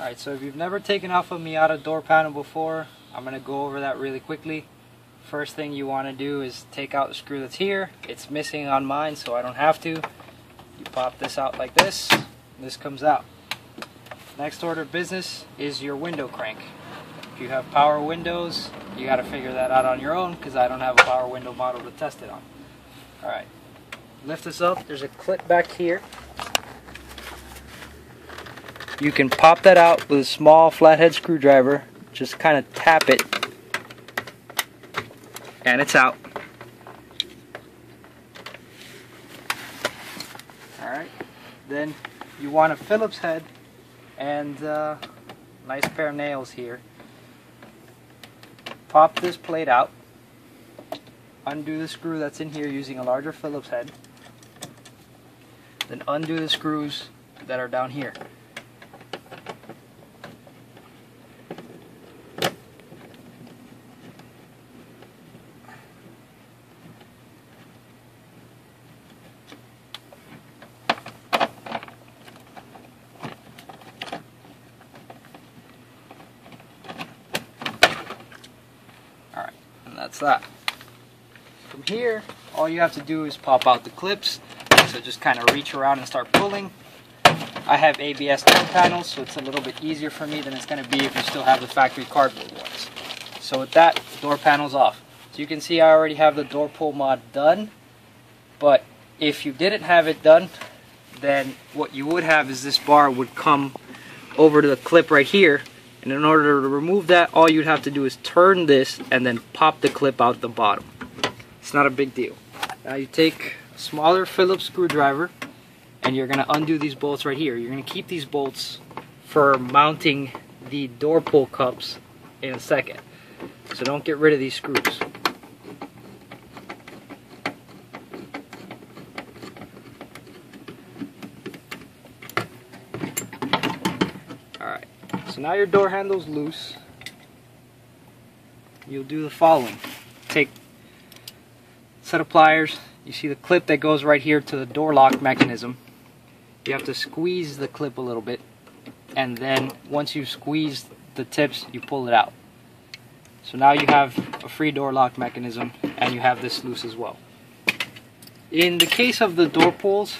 Alright, so if you've never taken off a Miata door panel before, I'm going to go over that really quickly. First thing you want to do is take out the screw that's here. It's missing on mine, so I don't have to. You pop this out like this, and this comes out. Next order of business is your window crank. If you have power windows, you got to figure that out on your own, because I don't have a power window model to test it on. Alright, lift this up. There's a clip back here. You can pop that out with a small flathead screwdriver. Just kind of tap it, and it's out. Alright, then you want a Phillips head and a nice pair of nails here. Pop this plate out, undo the screw that's in here using a larger Phillips head, then undo the screws that are down here. Alright, and that's that. From here, all you have to do is pop out the clips. So just kind of reach around and start pulling. I have ABS door panels, so it's a little bit easier for me than it's going to be if you still have the factory cardboard ones. So with that, door panel's off. So you can see I already have the door pull mod done. But if you didn't have it done, then what you would have is this bar would come over to the clip right here. And in order to remove that, all you'd have to do is turn this and then pop the clip out the bottom. It's not a big deal. Now you take a smaller Phillips screwdriver and you're going to undo these bolts right here. You're going to keep these bolts for mounting the door pull cups in a second. So don't get rid of these screws. Alright. So now your door handle's loose. You'll do the following. Take a set of pliers. You see the clip that goes right here to the door lock mechanism. You have to squeeze the clip a little bit, and then once you've squeezed the tips, you pull it out. So now you have a free door lock mechanism, and you have this loose as well. In the case of the door pulls,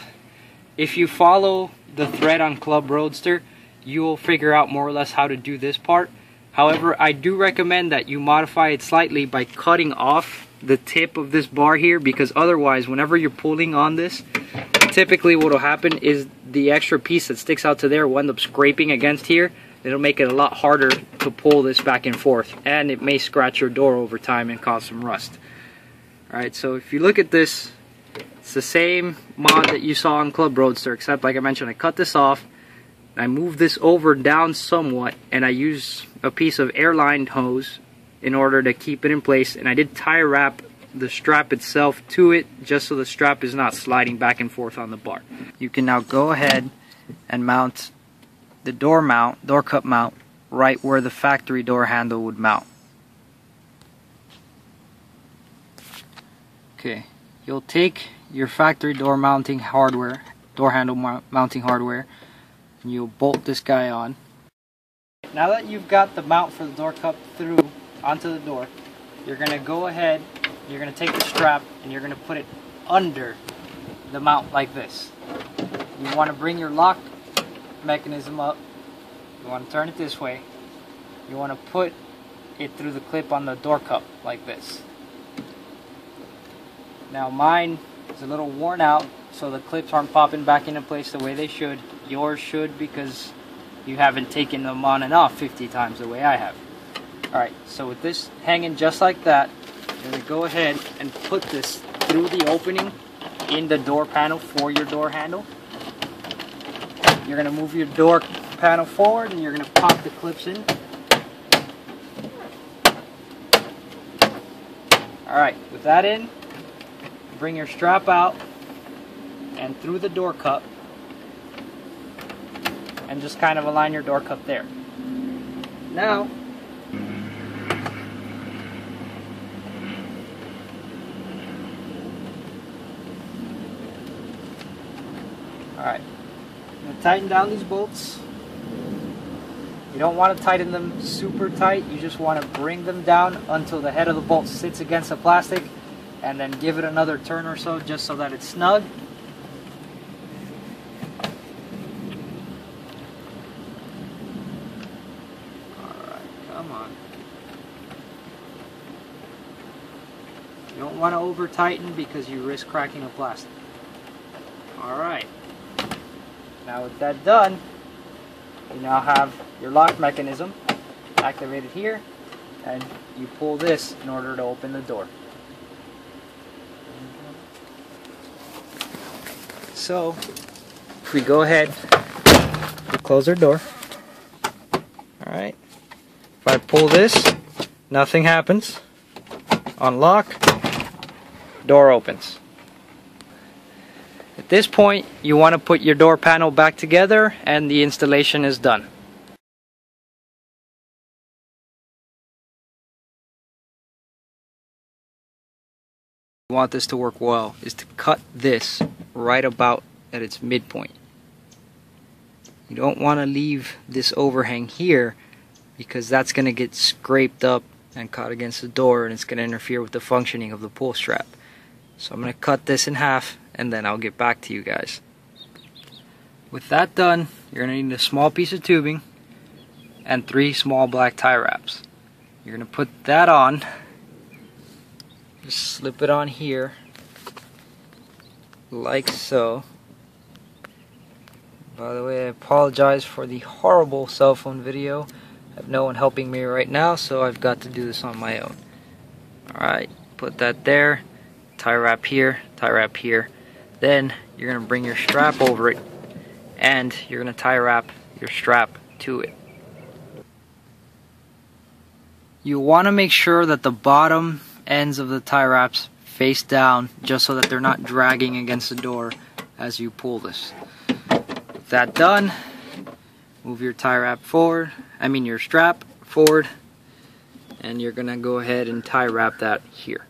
if you follow the thread on Club Roadster, you will figure out more or less how to do this part. However, I do recommend that you modify it slightly by cutting off the tip of this bar here, because otherwise whenever you're pulling on this, typically what will happen is the extra piece that sticks out to there will end up scraping against here. It'll make it a lot harder to pull this back and forth, and it may scratch your door over time and cause some rust. Alright, so if you look at this, it's the same mod that you saw on Club Roadster, except like I mentioned, I cut this off. I move this over down somewhat, and I use a piece of airline hose in order to keep it in place, and I did tie wrap the strap itself to it just so the strap is not sliding back and forth on the bar. You can now go ahead and mount the door cup mount right where the factory door handle would mount. Okay, you'll take your factory door mounting hardware, door handle mounting hardware, and you'll bolt this guy on. Now that you've got the mount for the door cup through onto the door, you're going to go ahead, you're going to take the strap and you're going to put it under the mount like this. You want to bring your lock mechanism up, you want to turn it this way, you want to put it through the clip on the door cup like this. Now mine is a little worn out, so the clips aren't popping back into place the way they should. Yours should, because you haven't taken them on and off 50 times the way I have. Alright, so with this hanging just like that, you're going to go ahead and put this through the opening in the door panel for your door handle. You're going to move your door panel forward and you're going to pop the clips in. Alright, with that in, bring your strap out and through the door cup, and just kind of align your door cup there. Now, alright, I'm going to tighten down these bolts. You don't want to tighten them super tight, you just want to bring them down until the head of the bolt sits against the plastic, and then give it another turn or so just so that it's snug. Alright, come on. You don't want to over tighten because you risk cracking the plastic. Alright. Now with that done, you now have your lock mechanism activated here, and you pull this in order to open the door. So, if we go ahead, we close our door. Alright. If I pull this, nothing happens. Unlock, door opens. At this point, you want to put your door panel back together and the installation is done. You want this to work well is to cut this right about at its midpoint. You don't want to leave this overhang here because that's going to get scraped up and caught against the door and it's going to interfere with the functioning of the pull strap. So I'm going to cut this in half and then I'll get back to you guys. With that done, you're going to need a small piece of tubing and 3 small black tie wraps. You're going to put that on, just slip it on here like so. By the way, I apologize for the horrible cell phone video. I have no one helping me right now, so I've got to do this on my own. Alright, put that there, tie wrap here, tie wrap here. Then you're going to bring your strap over it and you're going to tie wrap your strap to it. You want to make sure that the bottom ends of the tie wraps face down just so that they're not dragging against the door as you pull this. With that done, move your tie wrap forward, your strap forward, and you're going to go ahead and tie wrap that here.